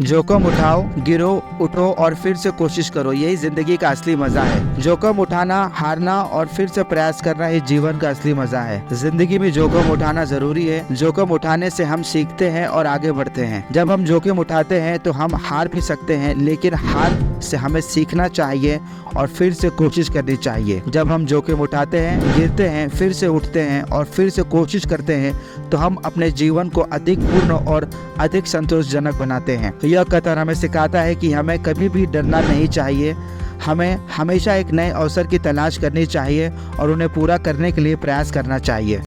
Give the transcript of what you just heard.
जोखिम उठाओ, गिरो, उठो और फिर से कोशिश करो। यही जिंदगी का असली मजा है। जोखिम उठाना, हारना और फिर से प्रयास करना ही जीवन का असली मजा है। जिंदगी में जोखिम उठाना जरूरी है। जोखिम उठाने से हम सीखते हैं और आगे बढ़ते हैं। जब हम जोखिम उठाते हैं तो हम हार भी सकते हैं, लेकिन हार से हमें सीखना चाहिए और फिर से कोशिश करनी चाहिए। जब हम जोखिम उठाते हैं, गिरते हैं, फिर से उठते हैं और फिर से कोशिश करते हैं, तो हम अपने जीवन को अधिक पूर्ण और अधिक संतोषजनक बनाते हैं। यह कथन हमें सिखाता है कि हमें कभी भी डरना नहीं चाहिए। हमें हमेशा एक नए अवसर की तलाश करनी चाहिए और उन्हें पूरा करने के लिए प्रयास करना चाहिए।